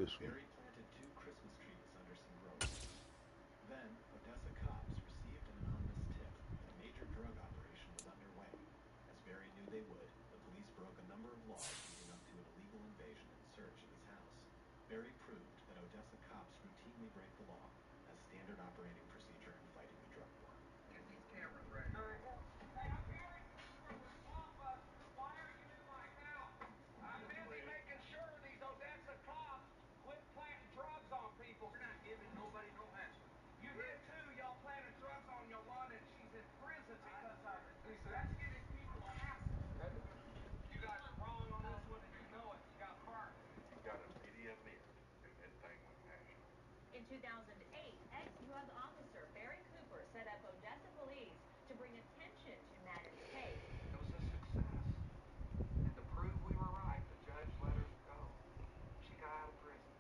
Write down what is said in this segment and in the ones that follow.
this one. Barry planted 2 Christmas trees under some growers. Then, Odessa cops received an anonymous tip that a major drug operation was underway. As Barry knew they would, the police broke a number of laws leading up to an illegal invasion and search of his house. Barry proved that Odessa cops routinely break the law as standard operating procedure in fighting the drug war. Get these cameras ready. All right. Hey, I'm Barry Cooper with Swamp Busters. Why are you in my house? I'm busy making sure these Odessa cops quit planting drugs on people. We're not giving nobody no hassle. You did too. Y'all planted drugs on Yolanda and she's in prison because of it. That's giving people a hassle. You guys are wrong on this one and you know it. You got burned. You gotta really admit, do that thing with passion. In 2008, ex-drug officer Barry Cooper set up Odessa police to bring attention to Madden's case. It was a success. And to prove we were right, the judge let her go. She got out of prison.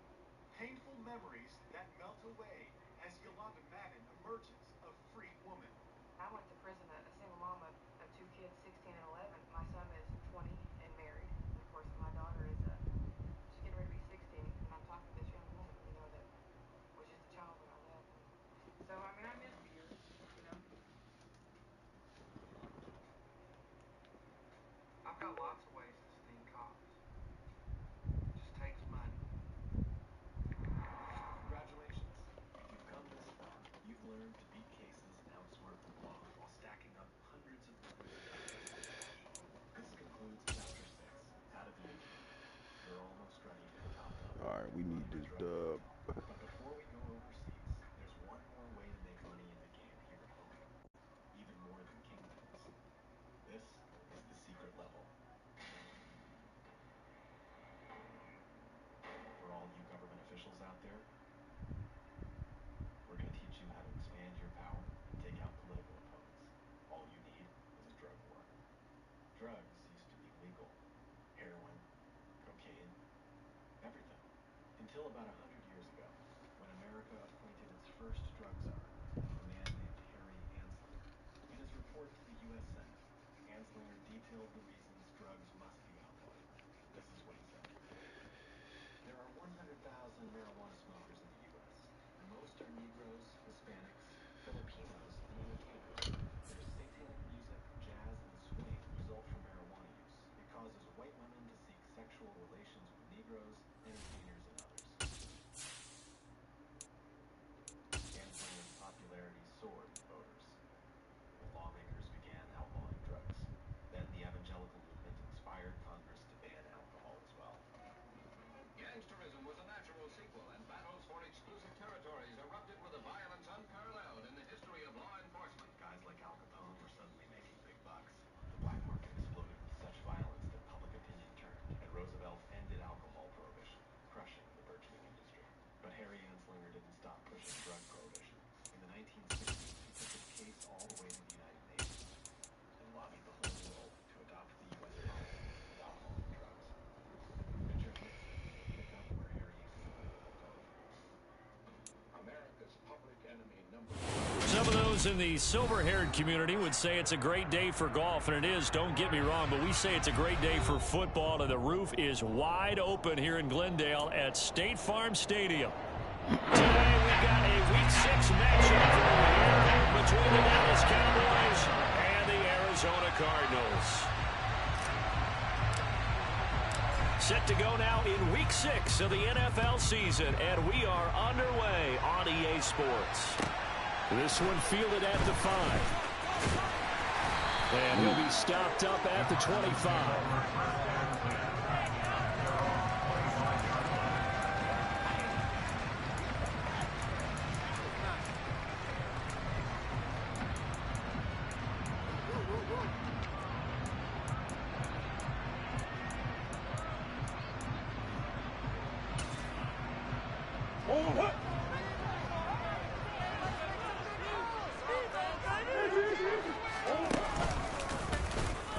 Painful memories that melt away as Yolanda Madden emerges a free woman. I went to prison, a single mom of 2 kids, 16 and 11. My son is 20 and married. And of course, my daughter is she's getting ready to be 16. And I'm talking to this young woman, that was just a child when I left. So, I mean, I miss years. I've got lots of ways to sting cops. It just takes money. Congratulations. If you've come this far, you've learned to beat cases and outsmart the law while stacking up hundreds of millions of dollars. This concludes Chapter 6, Out of Union. You're almost ready to the top level. All right, we need this dub. But before we go overseas, there's one more way to make money in the game here at home. Even more than kingpins. This is the secret level. For all you government officials out there, we're going to teach you how to expand your power and take out political opponents. All you need is a drug war. Drugs used to be legal. Heroin, cocaine, everything. Until about 100 years ago, when America appointed its first drug czar, a man named Harry Anslinger. In his report to the U.S. Senate, Anslinger detailed the reasons drugs must be outlawed. This is what he said. There are 100,000 marijuana smokers in the U.S., and most are Negroes, Hispanics, Filipinos, and Latinos. Their satanic music, jazz, and swing result from marijuana use. It causes white women to seek sexual relations with Negroes, entertainers, and others. Anslinger's popularity soared with voters. The lawmakers began outlawing drugs. Then the evangelical movement inspired Congress to ban alcohol as well. Gangsterism was a natural sequel, and battles for exclusive territories erupted with a violence unparalleled in the history of law enforcement. Guys like Al Capone were suddenly making big bucks. The black market exploded with such violence that public opinion turned, and Roosevelt ended alcohol prohibition, crushing the burgeoning industry. But Harry Anslinger didn't stop pushing drug prohibition. In the 1960s, he took his case all the way to the United Nations and lobbied the whole world to adopt the U.S. policy of outlawing drugs. Richard Nixon will pick up where Harry Anslinger left off. America's public enemy number Some of those in the silver-haired community would say it's a great day for golf, and it is, don't get me wrong, but we say it's a great day for football, and the roof is wide open here in Glendale at State Farm Stadium. Today we've got a Week 6 matchup here between the Dallas Cowboys and the Arizona Cardinals. Set to go now in Week 6 of the NFL season, and we are underway on EA Sports. This one fielded at the 5. And he'll be stopped up at the 25.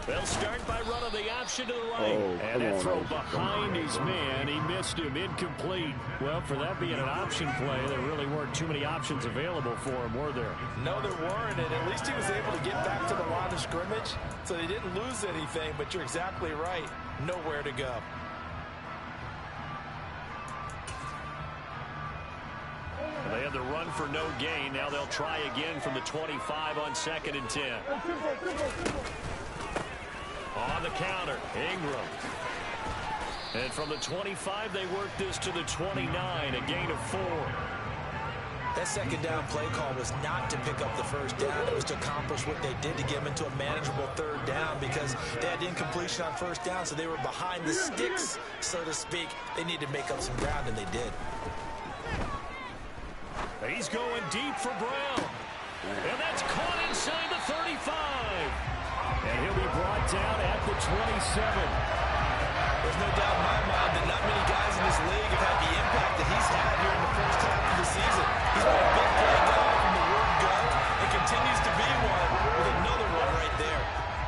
They'll start by running the option to the right. And that throw behind his man. He missed him. Incomplete. Well, for that being an option play, there really weren't too many options available for him, were there? No, there weren't. And at least he was able to get back to the line of scrimmage, so they didn't lose anything. But you're exactly right. Nowhere to go. the run for no gain. Now they'll try again from the 25 on 2nd and 10. On the counter, Ingram. And from the 25, they work this to the 29, a gain of 4. That second down play call was not to pick up the first down. It was to accomplish what they did to get them into a manageable 3rd down because they had incompletion on 1st down, so they were behind the sticks, so to speak. They needed to make up some ground, and they did. He's going deep for Brown. And that's caught inside the 35. And he'll be brought down at the 27. There's no doubt in my mind that not many guys in this league have had the impact that he's had here in the first half of the season. He's been a big play guy from the word go and continues to be one with another one right there.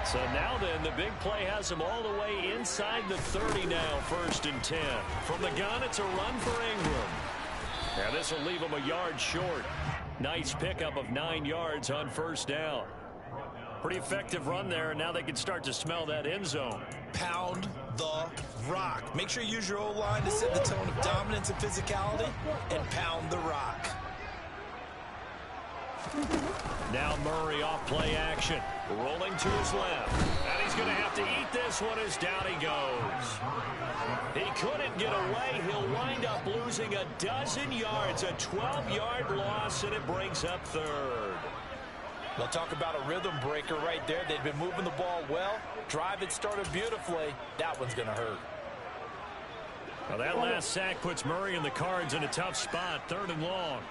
So now then, the big play has him all the way inside the 30 now, 1st and 10. From the gun, it's a run for Ingram. And this will leave him a yard short. Nice pickup of 9 yards on 1st down. Pretty effective run there, and now they can start to smell that end zone. Pound the rock. Make sure you use your O-line to set the tone of dominance and physicality, and pound the rock. Now Murray off play action. Rolling to his left. And he's going to have to eat this one as down he goes. He couldn't get away. He'll wind up losing a dozen yards. A 12-yard loss, and it brings up 3rd. They'll talk about a rhythm breaker right there. They've been moving the ball well. Drive it started beautifully. That one's going to hurt. Well, that last sack puts Murray and the Cards in a tough spot. 3rd and long.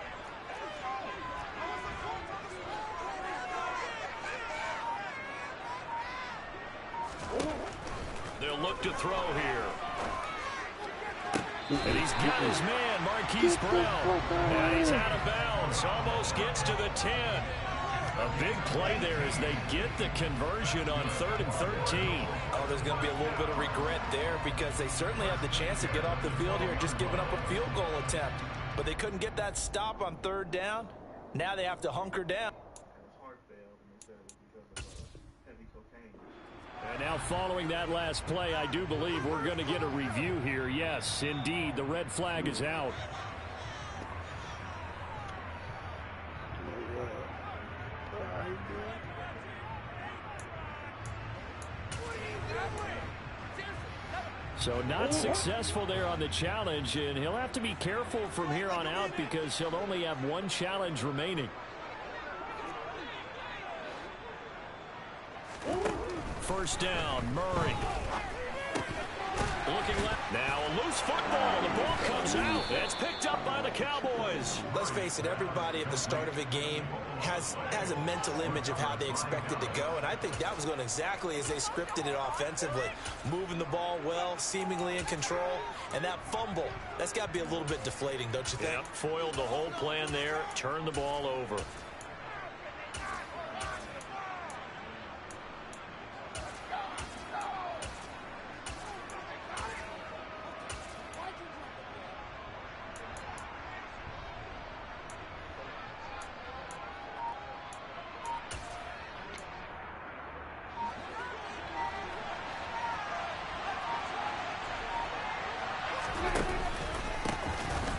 They'll look to throw here. And he's got his man, Marquise Brown. And he's out of bounds. Almost gets to the 10. A big play there as they get the conversion on 3rd and 13. Oh, there's going to be a little bit of regret there because they certainly had the chance to get off the field here, just giving up a field goal attempt. But they couldn't get that stop on 3rd down. Now they have to hunker down. And now following that last play, I do believe we're going to get a review here. Yes, indeed, the red flag is out. So not successful there on the challenge, and he'll have to be careful from here on out because he'll only have 1 challenge remaining. First down, Murray. Looking left. Now a loose football. The ball comes out. It's picked up by the Cowboys. Let's face it, everybody at the start of a game has a mental image of how they expect it to go, and I think that was going exactly as they scripted it offensively. Moving the ball well, seemingly in control, and that fumble, that's got to be a little bit deflating, don't you think? Yep, foiled the whole plan there, turned the ball over.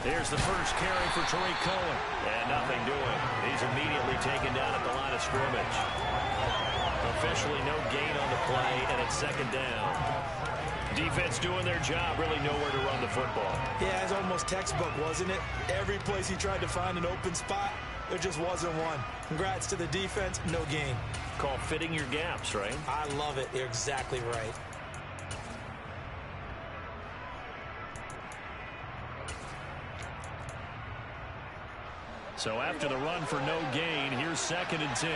Here's the first carry for Tariq Cohen. And nothing doing. He's immediately taken down at the line of scrimmage. Officially no gain on the play, and it's 2nd down. Defense doing their job, really nowhere to run the football. Yeah, it's almost textbook, wasn't it? Every place he tried to find an open spot, there just wasn't one. Congrats to the defense, no gain. Called fitting your gaps, right? I love it. You're exactly right. So after the run for no gain, here's 2nd and 10.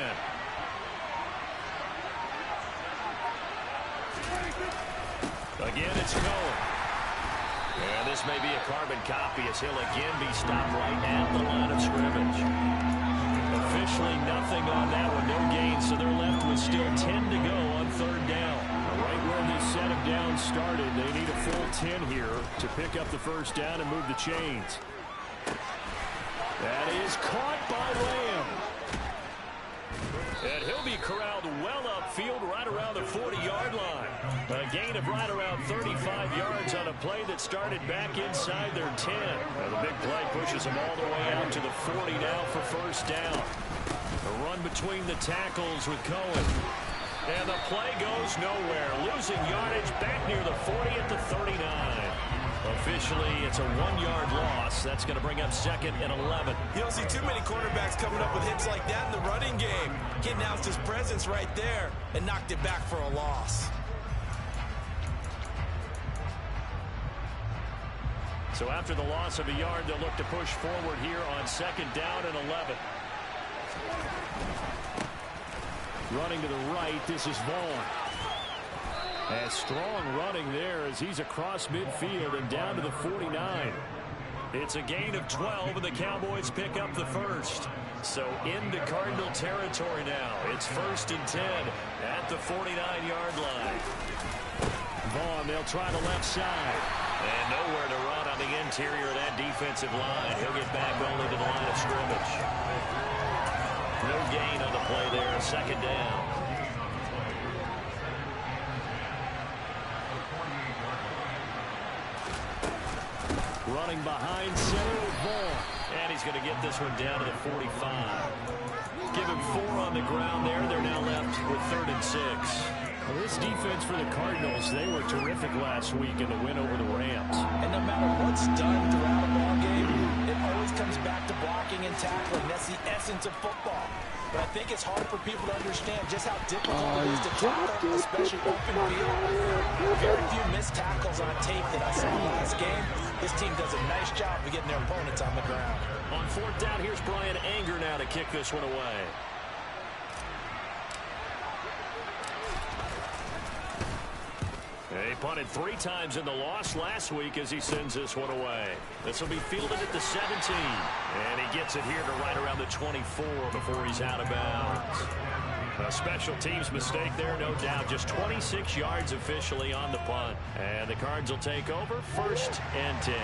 Again, it's Cohen. And this may be a carbon copy as he'll again be stopped right at the line of scrimmage. Officially nothing on that one, no gain, so they're left with still 10 to go on 3rd down. Right where this set of downs started, they need a full 10 here to pick up the first down and move the chains. That is caught by Lamb. And he'll be corralled well upfield right around the 40-yard line. A gain of right around 35 yards on a play that started back inside their 10. And the big play pushes them all the way out to the 40 now for first down. A run between the tackles with Cohen. And the play goes nowhere. Losing yardage back near the 40 at the 39. Officially, it's a 1-yard loss. That's going to bring up 2nd and 11. You don't see too many cornerbacks coming up with hits like that in the running game. He announced his presence right there and knocked it back for a loss. So after the loss of a yard, they'll look to push forward here on 2nd down and 11. Running to the right, this is Vaughn. A strong running there as he's across midfield and down to the 49. It's a gain of 12, and the Cowboys pick up the first. So into Cardinal territory now. It's 1st and 10 at the 49-yard line. Vaughn, they'll try the left side. And nowhere to run on the interior of that defensive line. He'll get back only to the line of scrimmage. No gain on the play there, 2nd down. Running behind center with Vaughn. And he's going to get this one down to the 45. Give him 4 on the ground there. They're now left with 3rd and 6. Well, this defense for the Cardinals, they were terrific last week in the win over the Rams. And no matter what's done throughout a ball game, it always comes back to blocking and tackling. That's the essence of football. But I think it's hard for people to understand just how difficult it is to tackle, especially open field. Very few missed tackles on tape that I saw last game. This team does a nice job of getting their opponents on the ground. On 4th down, here's Brian Anger now to kick this one away. He punted 3 times in the loss last week as he sends this one away. This will be fielded at the 17. And he gets it here to right around the 24 before he's out of bounds. A special teams mistake there, no doubt. Just 26 yards officially on the punt. And the Cards will take over 1st and 10.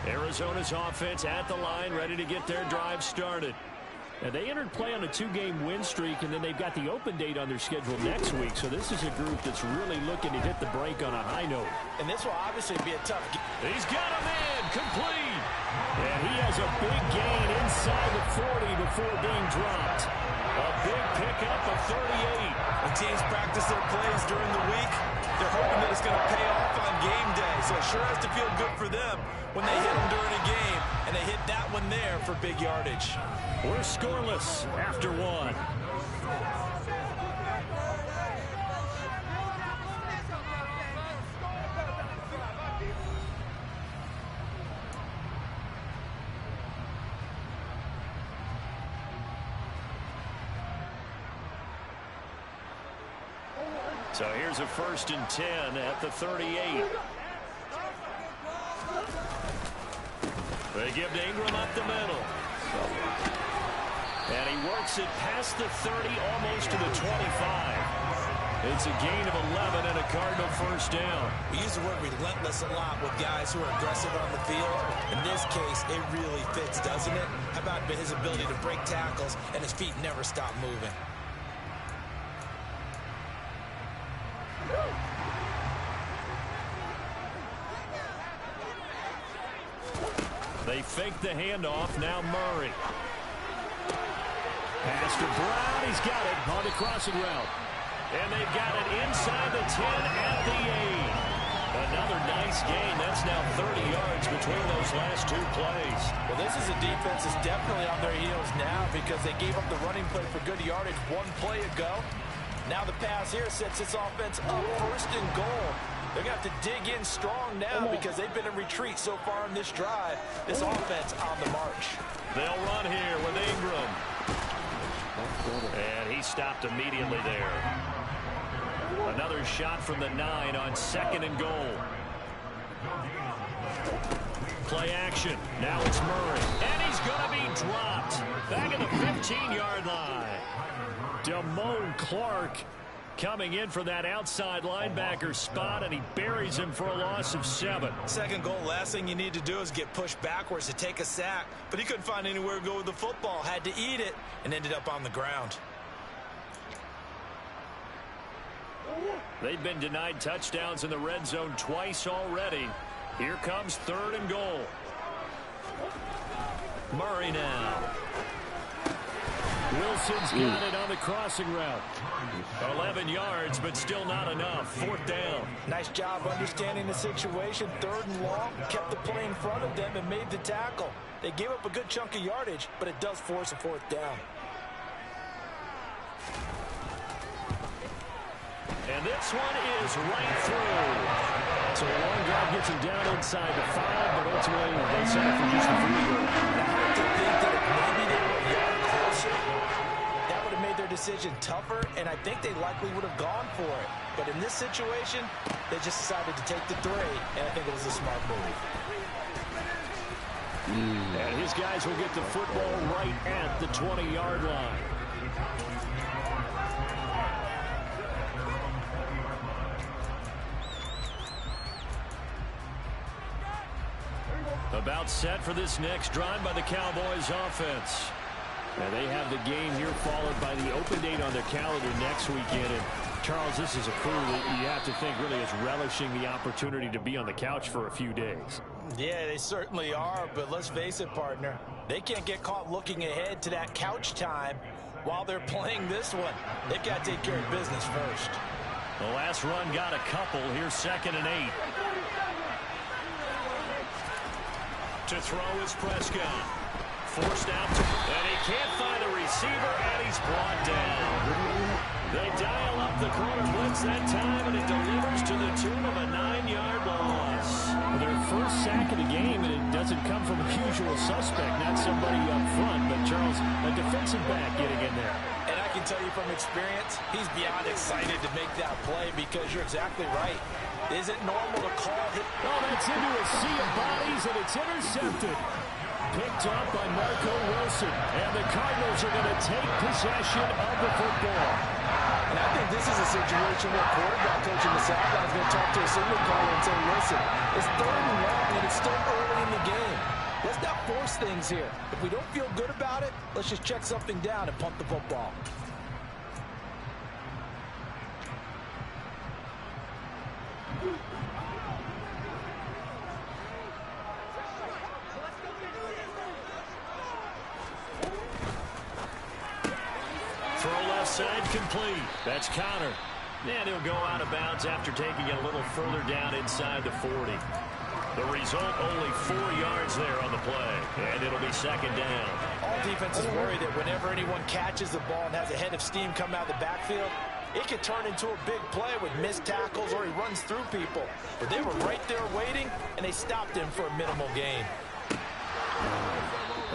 Arizona's offense at the line, ready to get their drive started. And they entered play on a 2-game win streak, and then they've got the open date on their schedule next week. So this is a group that's really looking to hit the break on a high note. And this will obviously be a tough game. He's got a man, complete. And he has a big gain inside the 40 before being dropped. A big pickup of 38. When teams practice their plays during the week, they're hoping that it's going to pay off on game day. So it sure has to feel good for them when they hit them during a game, and they hit that one there for big yardage. We're scoreless after 1. So here's a 1st and 10 at the 38. They give to Ingram up the middle. And he works it past the 30, almost to the 25. It's a gain of 11 and a Cardinal 1st down. We use the word relentless a lot with guys who are aggressive on the field. In this case, it really fits, doesn't it? How about his ability to break tackles and his feet never stop moving? They fake the handoff. Now Murray. Pass to Brown. He's got it on the crossing route. And they've got it inside the 10 at the 8. Another nice gain. That's now 30 yards between those last 2 plays. Well, this is a defense that's definitely on their heels now because they gave up the running play for good yardage 1 play ago. Now the pass here sets this offense up 1st and goal. They're going to have to dig in strong now because they've been in retreat so far in this drive. This offense on the march. They'll run here with Ingram. And he stopped immediately there. Another shot from the 9 on 2nd and goal. Play action. Now it's Murray. And he's going to be dropped. Back at the 15-yard line. Damone Clark coming in for that outside linebacker spot, and he buries him for a loss of 7. 2nd goal, last thing you need to do is get pushed backwards to take a sack. But he couldn't find anywhere to go with the football. Had to eat it and ended up on the ground. They've been denied touchdowns in the red zone twice already. Here comes 3rd and goal. Murray now. Wilson's got it on the crossing route. 11 yards, but still not enough. 4th down. Nice job understanding the situation. 3rd and long, kept the play in front of them and made the tackle. They gave up a good chunk of yardage, but it does force a 4th down. And this one is right through. So a long drive gets him down inside the 5, but ultimately they settle for just a free goal. I have to think that if maybe they were a yard closer, that would have made their decision tougher, and I think they likely would have gone for it. But in this situation, they just decided to take the 3, and I think it was a smart move. And his guys will get the football right at the 20-yard line. About set for this next drive by the Cowboys offense. And they have the game here followed by the open date on their calendar next weekend. And Charles, this is a crew that you have to think really is relishing the opportunity to be on the couch for a few days. Yeah, they certainly are, but let's face it, partner. They can't get caught looking ahead to that couch time while they're playing this one. They've got to take care of business first. The last run got a couple. Here's 2nd and 8. To throw is Prescott. Forced out, and he can't find a receiver, and he's brought down. They dial up the corner blitz that time, and it delivers to the tune of a 9-yard loss. Their first sack of the game, and it doesn't come from a usual suspect, not somebody up front, but Charles, a defensive back getting in there. And I can tell you from experience, he's beyond excited to make that play because you're exactly right. Is it normal to call it? Oh, that's into a sea of bodies, and it's intercepted. Picked up by Marco Wilson, and the Cardinals are going to take possession of the football. And I think this is a situation where quarterback coach in the sideline is going to talk to a signal caller and say, listen, it's 3rd and long, and it's still early in the game. Let's not force things here. If we don't feel good about it, let's just check something down and punt the football. Throw left side complete. That's Connor. And he'll go out of bounds after taking it a little further down inside the 40. The result, only 4 yards there on the play. And it'll be 2nd down. All defenses worry that whenever anyone catches the ball and has a head of steam come out of the backfield, it could turn into a big play with missed tackles or he runs through people. But they were right there waiting, and they stopped him for a minimal gain.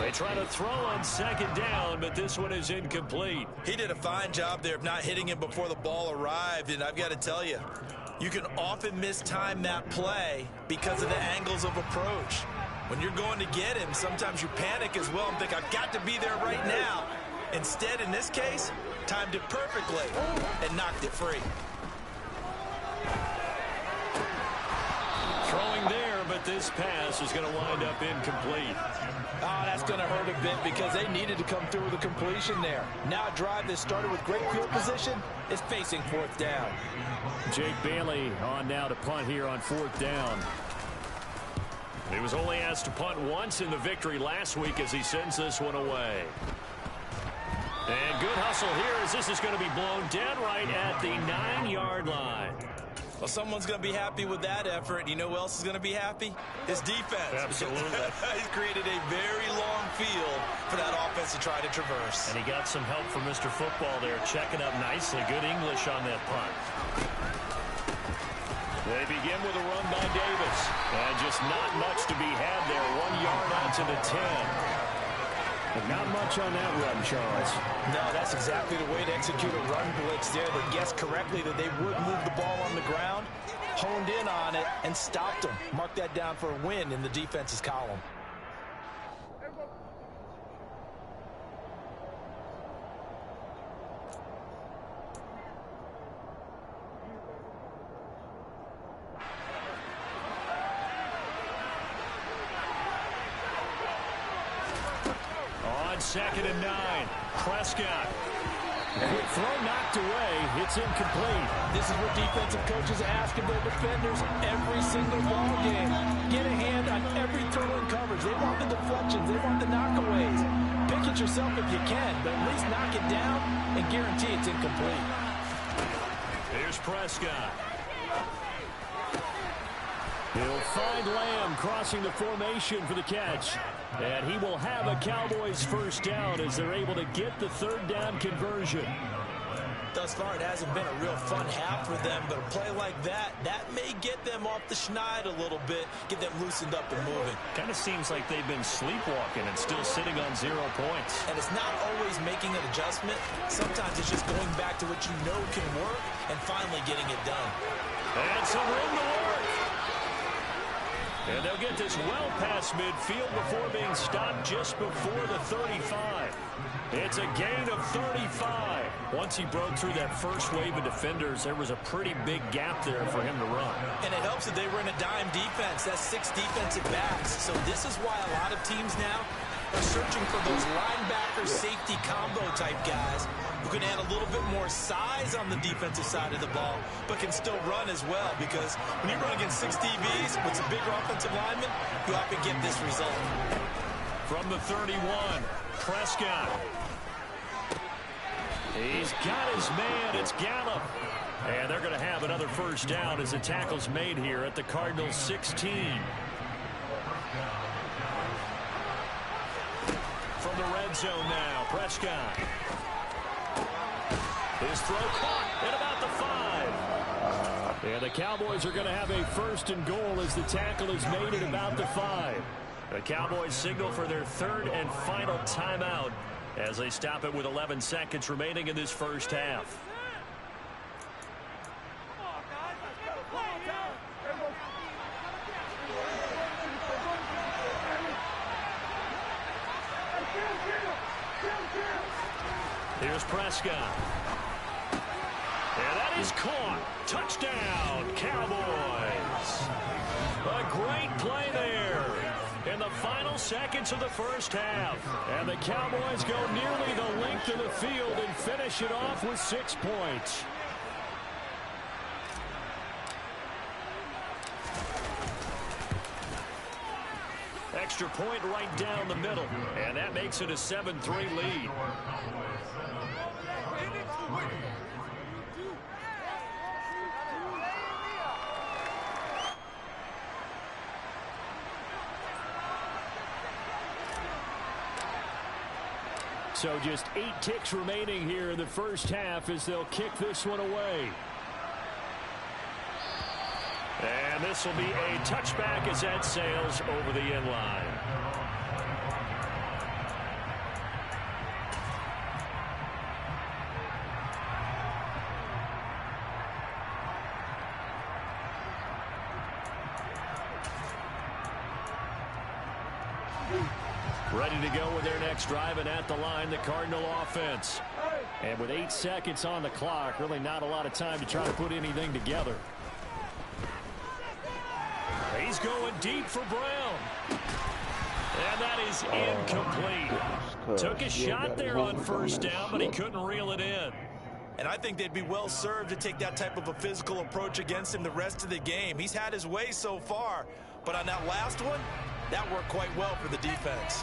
They try to throw on 2nd down, but this one is incomplete. He did a fine job there of not hitting him before the ball arrived, and I've got to tell you, you can often mistime that play because of the angles of approach. When you're going to get him, sometimes you panic as well and think, I've got to be there right now. Instead, in this case, timed it perfectly and knocked it free. Throwing there, but this pass is going to wind up incomplete. Oh, that's going to hurt a bit because they needed to come through with a completion there. Now a drive that started with great field position is facing 4th down. Jake Bailey on now to punt here on 4th down. He was only asked to punt once in the victory last week as he sends this one away. And good hustle here as this is going to be blown dead right at the 9-yard line. Well, someone's going to be happy with that effort. You know who else is going to be happy? His defense. Absolutely. He's created a very long field for that offense to try to traverse. And he got some help from Mr. Football there, checking up nicely. Good English on that punt. They begin with a run by Davis. And just not much to be had there. 1 yard out to the 10. But not much on that run, Charles. No, that's exactly the way to execute a run blitz there. They guessed correctly that they would move the ball on the ground, honed in on it, and stopped them. Mark that down for a win in the defense's column. On 2nd and 9, Prescott. Quick throw knocked away. It's incomplete. This is what defensive coaches ask of their defenders every single ball game. Get a hand on every throw in coverage. They want the deflections. They want the knockaways. Pick it yourself if you can, but at least knock it down and guarantee it's incomplete. Here's Prescott. He'll find Lamb crossing the formation for the catch. And he will have a Cowboys first down as they're able to get the third down conversion. Thus far, it hasn't been a real fun half for them, but a play like that may get them off the schneid a little bit, get them loosened up and moving. Kind of seems like they've been sleepwalking and still sitting on 0 points. And it's not always making an adjustment. Sometimes it's just going back to what you know can work and finally getting it done. And some room to work. And they'll get this well past midfield before being stopped just before the 35. It's a gain of 35. Once he broke through that first wave of defenders, there was a pretty big gap there for him to run. And it helps that they were in a dime defense. That's 6 defensive backs. So this is why a lot of teams now are searching for those linebacker safety combo type guys who can add a little bit more size on the defensive side of the ball, but can still run as well, because when you run against 6 DBs with some bigger offensive linemen, you often get this result. From the 31, Prescott. He's got his man. It's Gallup. And they're going to have another first down as the tackle's made here at the Cardinals' 16. From the red zone now, Prescott. His throw caught at about the 5. And the Cowboys are going to have a first and goal as the tackle is made at about the 5. The Cowboys signal for their third and final timeout as they stop it with 11 seconds remaining in this first half. Here's Prescott. And that is caught. Touchdown, Cowboys. A great play there in the final seconds of the first half. And the Cowboys go nearly the length of the field and finish it off with 6 points. Extra point right down the middle, and that makes it a 7-3 lead. So just 8 ticks remaining here in the first half as they'll kick this one away. And this will be a touchback as that sails over the end line. Ready to go with their next drive, and at the line, the Cardinal offense. And with 8 seconds on the clock, really not a lot of time to try to put anything together. He's going deep for Brown. And that is incomplete. Took a shot there on first down, but he couldn't reel it in. And I think they'd be well served to take that type of a physical approach against him the rest of the game. He's had his way so far, but on that last one, that worked quite well for the defense.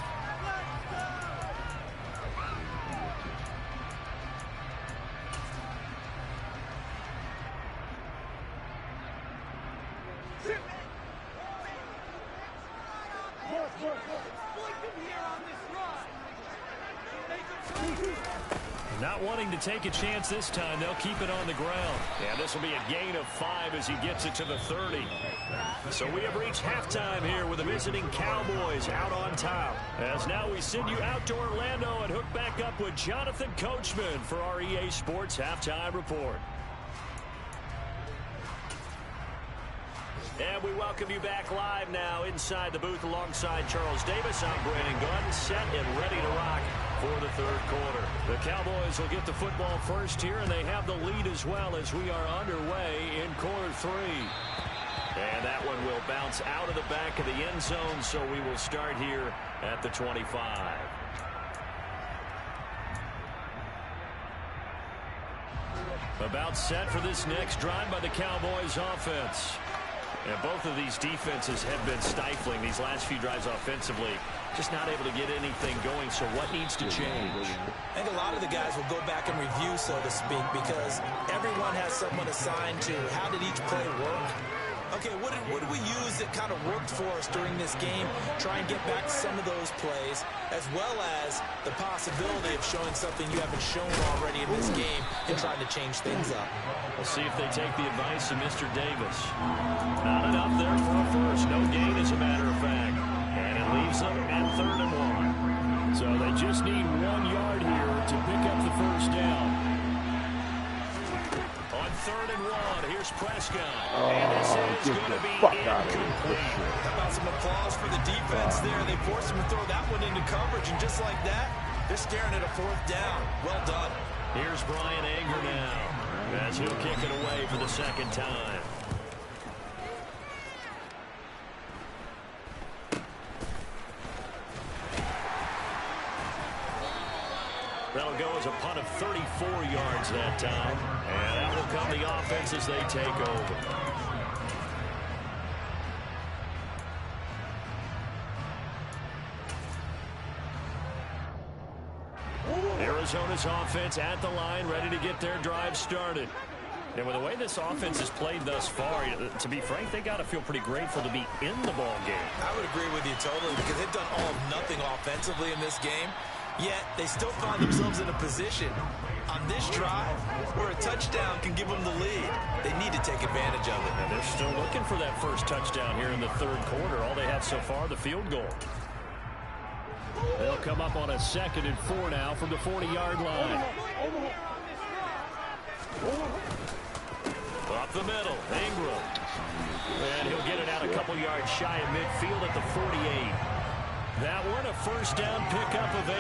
Not wanting to take a chance this time, they'll keep it on the ground. And this will be a gain of 5 as he gets it to the 30. So we have reached halftime here with the visiting Cowboys out on top. As now we send you out to Orlando and hook back up with Jonathan Coachman for our EA Sports Halftime Report. And we welcome you back live now inside the booth alongside Charles Davis. I'm Brandon Gunn, set and ready to rock for the third quarter. The Cowboys will get the football first here, and they have the lead as well as we are underway in quarter 3. And that one will bounce out of the back of the end zone, so we will start here at the 25. About set for this next drive by the Cowboys offense. And both of these defenses have been stifling these last few drives offensively. Just not able to get anything going, so what needs to change? I think a lot of the guys will go back and review, so to speak, because everyone has someone assigned to how did each play work. Okay, what did we use that kind of worked for us during this game? Try and get back some of those plays, as well as the possibility of showing something you haven't shown already in this game and trying to change things up. We'll see if they take the advice of Mr. Davis. Not enough there for a first. No gain, as a matter of fact. And it leaves them at 3rd and 1. So they just need 1 yard here to pick up the first down. On 3rd and 1, here's Prescott. And this is going to be incomplete. How about some applause for the defense there? They forced him to throw that one into coverage, and just like that, they're staring at a 4th down. Well done. Here's Brian Anger now, as he'll kick it away for the 2nd time. That'll go as a punt of 34 yards that time. And out will come the offense as they take over. Arizona's offense at the line, ready to get their drive started. And with the way this offense has played thus far, to be frank, they got to feel pretty grateful to be in the ball game. I would agree with you totally, because they've done all of nothing offensively in this game. Yet, they still find themselves in a position on this drive where a touchdown can give them the lead. They need to take advantage of it. And they're still looking for that first touchdown here in the 3rd quarter. All they have so far, the field goal. They'll come up on a 2nd and 4 now from the 40-yard line. Up the middle, Ingram. And he'll get it out a couple yards shy of midfield at the 48. That one, a first down pickup of 8.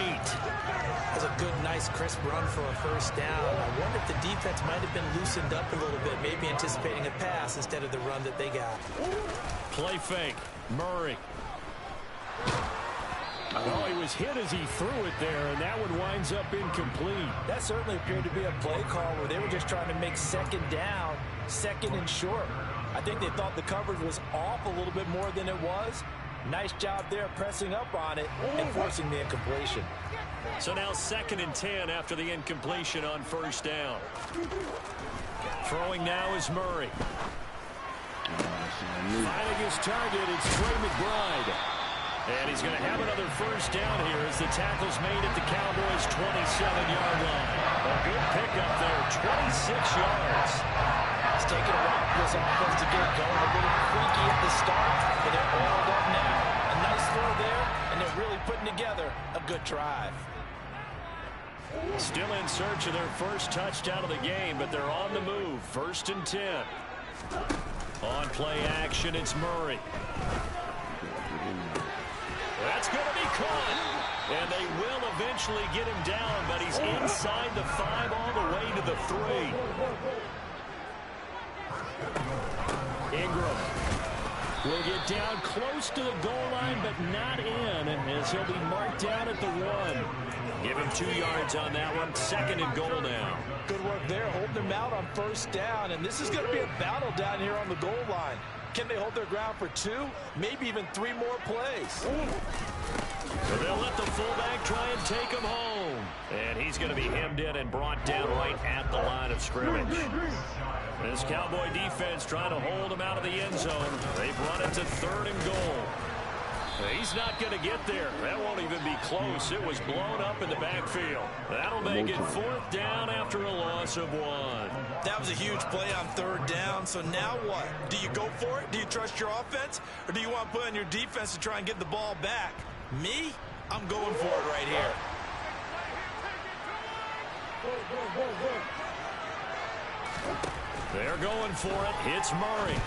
That's a good, nice, crisp run for a first down. I wonder if the defense might have been loosened up a little bit, maybe anticipating a pass instead of the run that they got. Play fake, Murray. Oh, he was hit as he threw it there, and that one winds up incomplete. That certainly appeared to be a play call where they were just trying to make 2nd down, 2nd and short. I think they thought the coverage was off a little bit more than it was. Nice job there pressing up on it and forcing the incompletion. So now 2nd and 10 after the incompletion on first down. Throwing now is Murray. Finding his target, it's Trey McBride. And he's going to have another first down here as the tackle's made at the Cowboys' 27-yard line. A good pickup there, 26 yards. It's taking a while for this offense to get going. A little creaky at the start, but they're oiled up now. A nice throw there, and they're really putting together a good drive. Still in search of their first touchdown of the game, but they're on the move. 1st and 10. On play action, it's Murray. That's going to be caught. And they will eventually get him down, but he's inside the 5 all the way to the 3. Ingram will get down close to the goal line, but not in, as he'll be marked down at the 1. Give him 2 yards on that one. 2nd and goal now. Good work there, holding them out on first down, and this is going to be a battle down here on the goal line. Can they hold their ground for 2, maybe even 3 more plays? So they'll let the fullback try and take him home. And he's going to be hemmed in and brought down right at the line of scrimmage. This Cowboy defense trying to hold him out of the end zone. They've run it to 3rd and goal. He's not going to get there. That won't even be close. It was blown up in the backfield. That'll make it 4th down after a loss of 1. That was a huge play on 3rd down. So now what? Do you go for it? Do you trust your offense? Or do you want to put on your defense to try and get the ball back? Me? I'm going for it right here. They're going for it. It's Murray.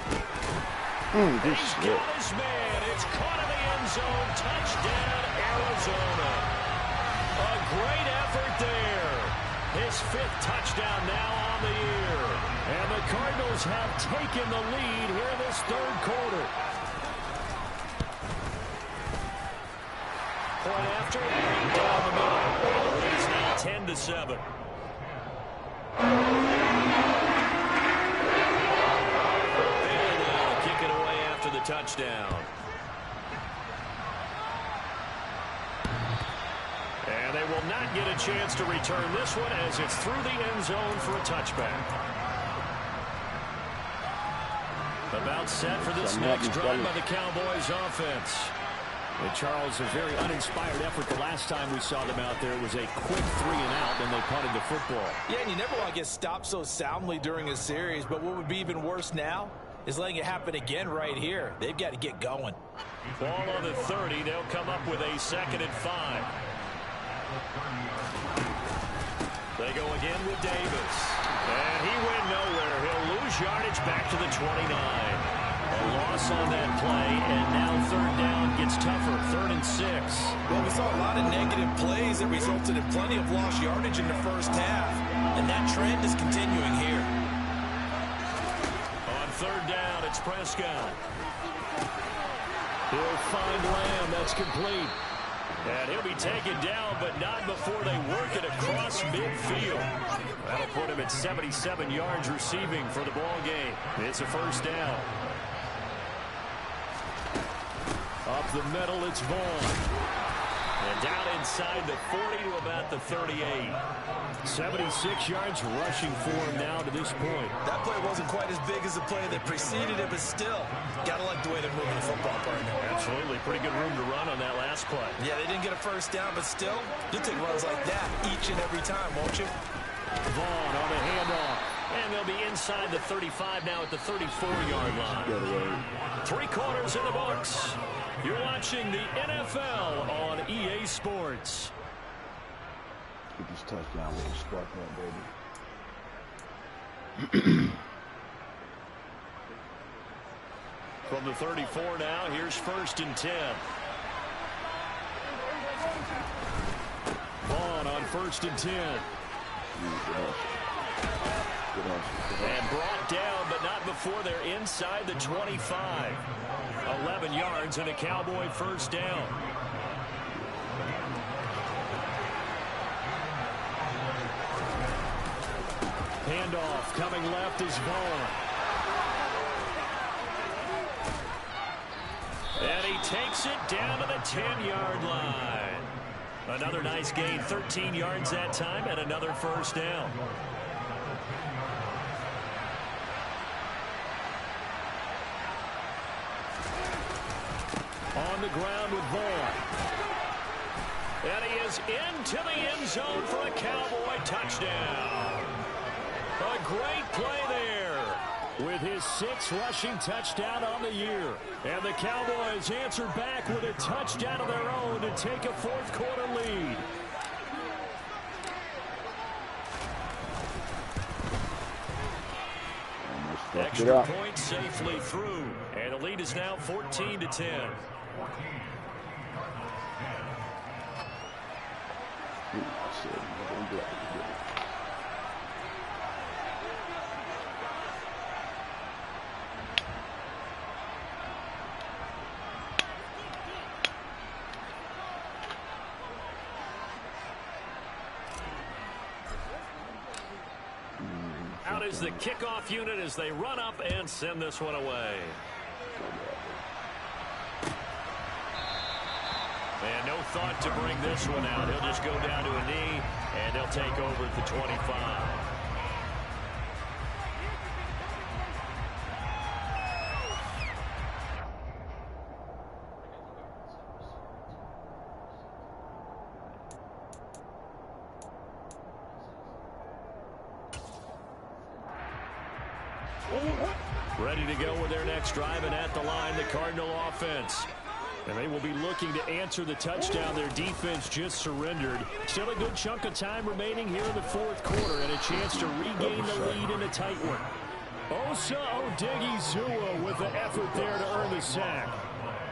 He's got his man. It's caught in the end zone. Touchdown, Arizona. A great effort there. His 5th touchdown now on the year. And the Cardinals have taken the lead here in this 3rd quarter. Point after, down the middle. It's now 10-7. touchdown. And they will not get a chance to return this one as it's through the end zone for a touchback. About set for this next drive by the Cowboys offense. And Charles, a very uninspired effort the last time we saw them out there. It was a quick 3-and-out, and they punted the football. Yeah, and you never want to get stopped so soundly during a series, but what would be even worse now is letting it happen again right here. They've got to get going. Ball on the 30. They'll come up with a 2nd and 5. They go again with Davis. And he went nowhere. He'll lose yardage back to the 29. A loss on that play, and now 3rd down gets tougher. 3rd and 6. Well, we saw a lot of negative plays that resulted in plenty of lost yardage in the first half, and that trend is continuing here. On 3rd down, it's Prescott. He'll find Lamb. That's complete. And he'll be taken down, but not before they work it across midfield. That'll put him at 77 yards receiving for the ball game. It's a 1st down. Up the middle, it's Vaughn. And down inside the 40 to about the 38. 76 yards rushing for him now to this point. That play wasn't quite as big as the play that preceded it, but still, got to like the way they're moving the football, partner. Absolutely. Pretty good room to run on that last play. Yeah, they didn't get a 1st down, but still, you'll take runs like that each and every time, won't you? Vaughn on the handoff. And they'll be inside the 35 now at the 34-yard line. 3 quarters in the books. You're watching the NFL on EA Sports. Get this touchdown with a spark that, baby. From the 34 now, here's 1st and 10. Vaughn on 1st and 10. And brought down, but not before they're inside the 25. 11 yards and a Cowboy 1st down. Handoff coming left is Vaughn. And he takes it down to the 10-yard line. Another nice gain, 13 yards that time, and another 1st down. On the ground with Vaughn. And he is into the end zone for a Cowboy touchdown. A great play there with his 6th rushing touchdown on the year. And the Cowboys answer back with a touchdown of their own to take a 4th quarter lead. Extra point safely through. And the lead is now 14-10. Out is the kickoff unit as they run up and send this one away. And no thought to bring this one out. He'll just go down to a knee, and they'll take over at the 25. Ready to go with their next drive, and at the line, the Cardinal offense. And they will be looking to answer the touchdown their defense just surrendered. Still a good chunk of time remaining here in the 4th quarter, and a chance to regain the lead in a tight one. Osa Odigizua with the effort there to earn the sack.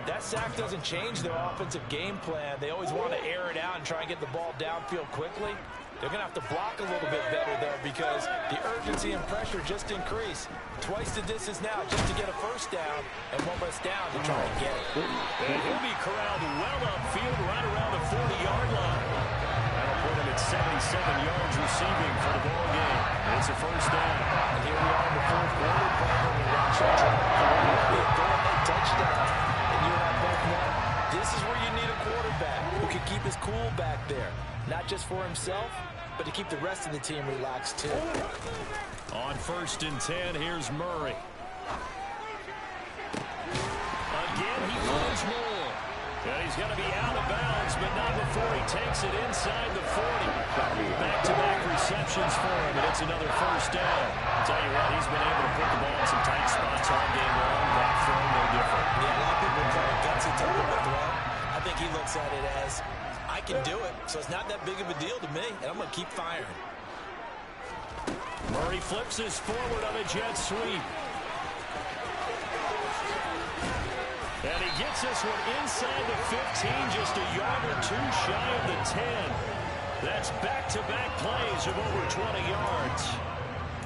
That sack doesn't change their offensive game plan. They always want to air it out and try and get the ball downfield quickly. They're going to have to block a little bit better, though, because the urgency and pressure just increase. Twice the distance now just to get a 1st down, and 1 less down to try and get it. And he'll be corralled well upfield right around the 40-yard line. That'll put him at 77 yards receiving for the ball game. It's a 1st down. And here we are in the 4th quarter. Playing on the watch. touchdown. And you and I both know this is where you need a quarterback who can keep his cool back there. Not just for himself, but to keep the rest of the team relaxed too. On 1st and 10, here's Murray. Again, he finds more. And he's going to be out of bounds, but not before he takes it inside the 40. Back-to-back receptions for him, and it's another 1st down. I'll tell you what, he's been able to put the ball in some tight spots all game long. That throw, no different. Yeah, a lot of people call it gutsy type of a throw. I think he looks at it as, I can do it, so it's not that big of a deal to me, and I'm going to keep firing. Murray flips his forward on a jet sweep. And he gets this one inside the 15, just a yard or two shy of the 10. That's back-to-back plays of over 20 yards.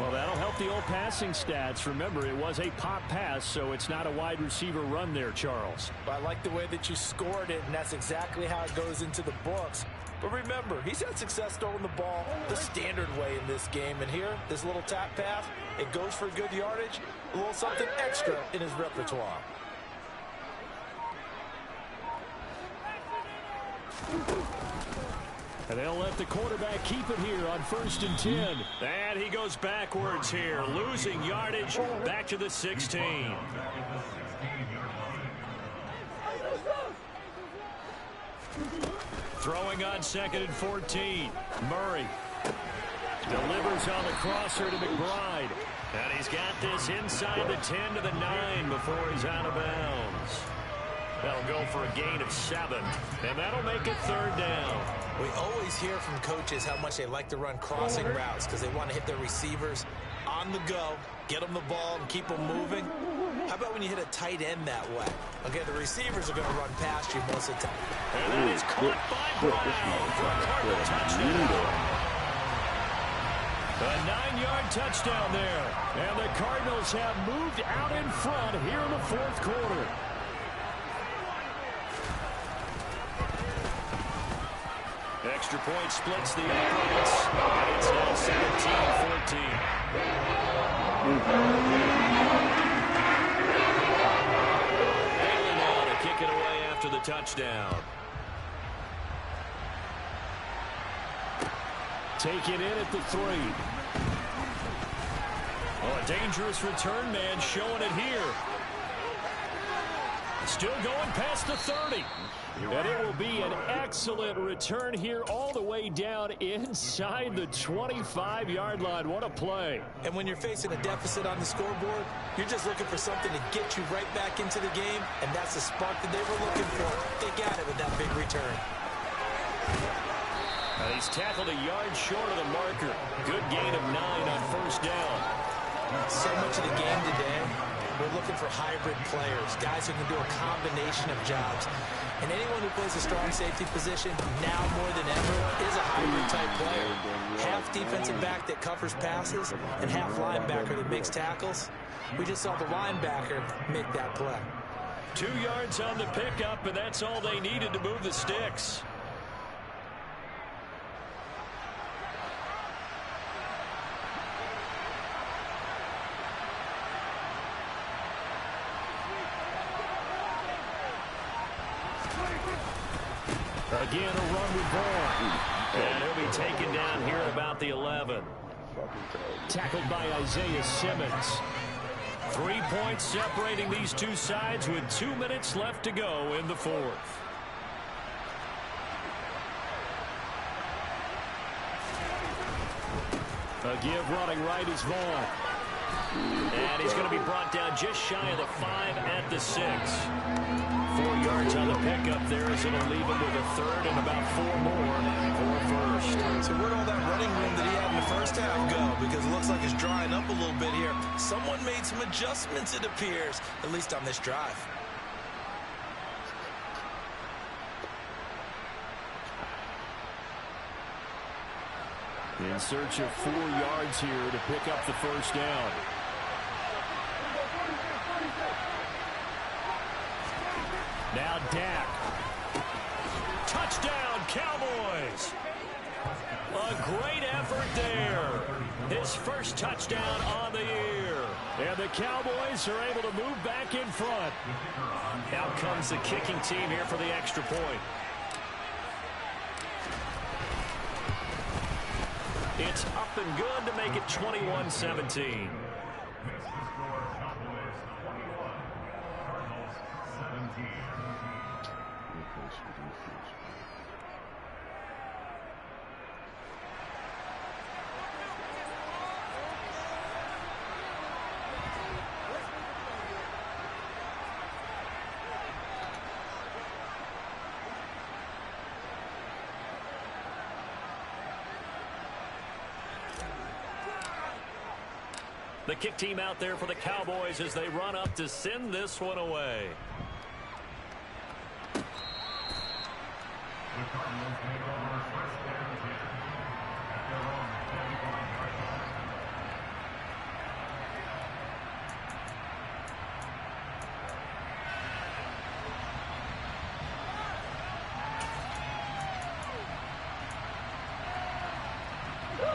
Well, that'll help the old passing stats. Remember, it was a pop pass, so it's not a wide receiver run there, Charles. I like the way that you scored it, and that's exactly how it goes into the books. But remember, he's had success throwing the ball the standard way in this game. And here, this little tap pass, it goes for good yardage, a little something extra in his repertoire. And they'll let the quarterback keep it here on 1st and 10. And he goes backwards here, losing yardage back to the 16. Throwing on 2nd and 14. Murray delivers on the crosser to McBride. And he's got this inside the 10 to the 9 before he's out of bounds. That'll go for a gain of 7, and that'll make it 3rd down. We always hear from coaches how much they like to run crossing routes because they want to hit their receivers on the go, get them the ball, and keep them moving. How about when you hit a tight end that way? Okay, the receivers are going to run past you most of the time. And that is caught by Brown for a Cardinal touchdown. A 9-yard touchdown there. And the Cardinals have moved out in front here in the 4th quarter. Extra point splits the uprights, and it's now 17-14. Bailey now to kick it away after the touchdown. Take it in at the 3. Oh, a dangerous return man showing it here. Still going past the 30. And it will be an excellent return here all the way down inside the 25-yard line. What a play. And when you're facing a deficit on the scoreboard, you're just looking for something to get you right back into the game, and that's the spark that they were looking for. They got it with that big return. And he's tackled a yard short of the marker. Good gain of 9 on 1st down. So much of the game today, we're looking for hybrid players, guys who can do a combination of jobs. And anyone who plays a strong safety position, now more than ever, is a hybrid-type player. Half defensive back that covers passes, and half linebacker that makes tackles. We just saw the linebacker make that play. 2 yards on the pickup, and that's all they needed to move the sticks. Again, a run with Vaughn. And he'll be taken down here at about the 11. Tackled by Isaiah Simmons. 3 points separating these two sides with 2 minutes left to go in the 4th. A give running right is Vaughn. And he's going to be brought down just shy of the 5 at the 6. 4 yards on the pickup there is going to leave him with a 3rd and about 4 more for 1st. So where'd all that running room that he had in the first half go? Because it looks like it's drying up a little bit here. Someone made some adjustments, it appears, at least on this drive. In search of 4 yards here to pick up the 1st down. Now Dak. Touchdown, Cowboys. A great effort there. His first touchdown on the year. And the Cowboys are able to move back in front. Out comes the kicking team here for the extra point. It's up and good to make it 21-17. The kick team out there for the Cowboys as they run up to send this one away.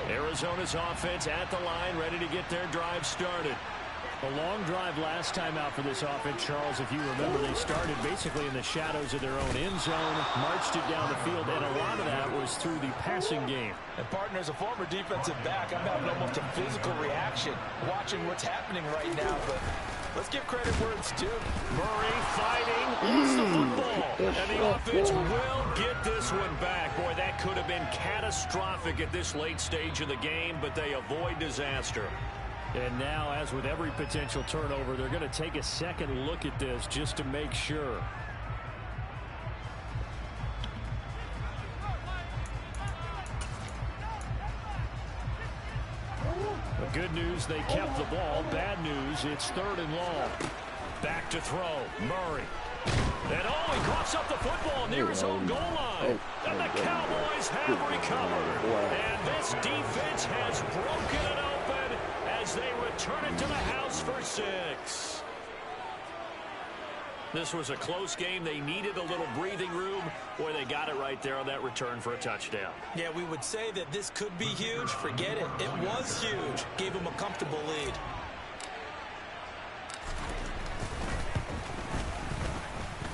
Arizona's offense at the line, ready to get their drive started. A long drive last time out for this offense, Charles. If you remember, they started basically in the shadows of their own end zone, marched it down the field, and a lot of that was through the passing game. And, partner, as a former defensive back, I'm having almost a physical reaction watching what's happening right now, but let's give credit where it's due. Murray fighting, wants the football, and the offense will get this one back. Boy, that could have been catastrophic at this late stage of the game, but they avoid disaster. And now, as with every potential turnover, they're going to take a second look at this just to make sure. The good news, they kept the ball. Bad news, it's 3rd and long. Back to throw, Murray. And he coughs up the football near his own goal line. And the Cowboys have recovered. And this defense has broken it open as they return it to the house for 6. This was a close game. They needed a little breathing room. Boy, they got it right there on that return for a touchdown. Yeah, we would say that this could be huge. Forget it. It was huge. Gave them a comfortable lead.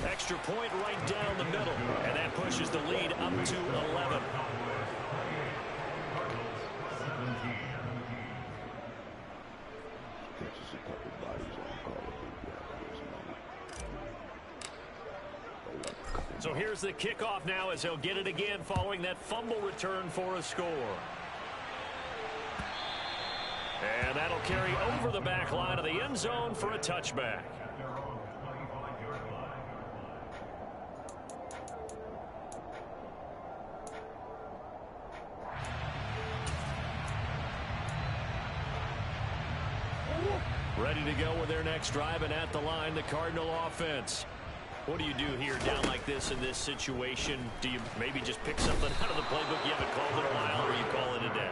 Extra point right down the middle. And that pushes the lead up to 11. So here's the kickoff now as they'll get it again following that fumble return for a score. And that'll carry over the back line of the end zone for a touchback. Ready to go with their next drive, and at the line, the Cardinal offense. What do you do here down like this in this situation? Do you maybe just pick something out of the playbook you haven't called in a while, or you call it a day?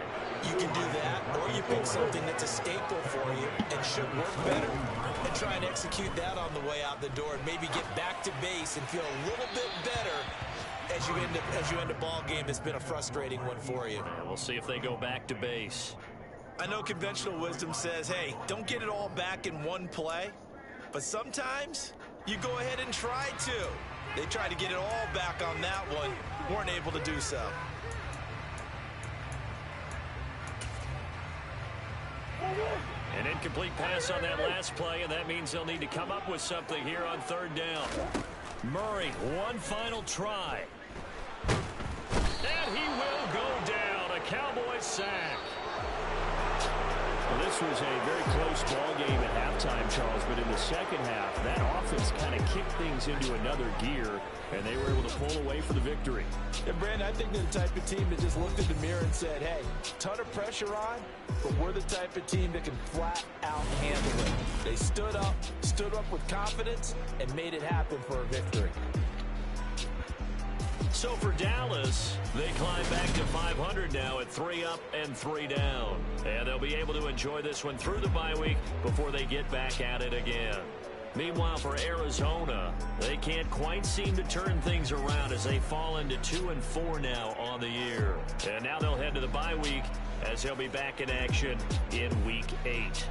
You can do that, or you pick something that's a staple for you and should work better and try and execute that on the way out the door and maybe get back to base and feel a little bit better as you end a ball game that's been a frustrating one for you. Yeah, we'll see if they go back to base. I know conventional wisdom says, hey, don't get it all back in one play, but sometimes you go ahead and try to. They tried to get it all back on that one, weren't able to do so. An incomplete pass on that last play, and that means they'll need to come up with something here on 3rd down. Murray, one final try. And he will go down. A Cowboys sack. Well, this was a very close ball game at halftime, Charles, but in the second half, that offense kind of kicked things into another gear, and they were able to pull away for the victory. And, Brandon, I think they're the type of team that just looked in the mirror and said, hey, ton of pressure on, but we're the type of team that can flat out handle it. They stood up with confidence, and made it happen for a victory. So for Dallas, they climb back to 500 now at 3 up and 3 down. And they'll be able to enjoy this one through the bye week before they get back at it again. Meanwhile, for Arizona, they can't quite seem to turn things around as they fall into 2-4 now on the year. And now they'll head to the bye week as they'll be back in action in Week 8.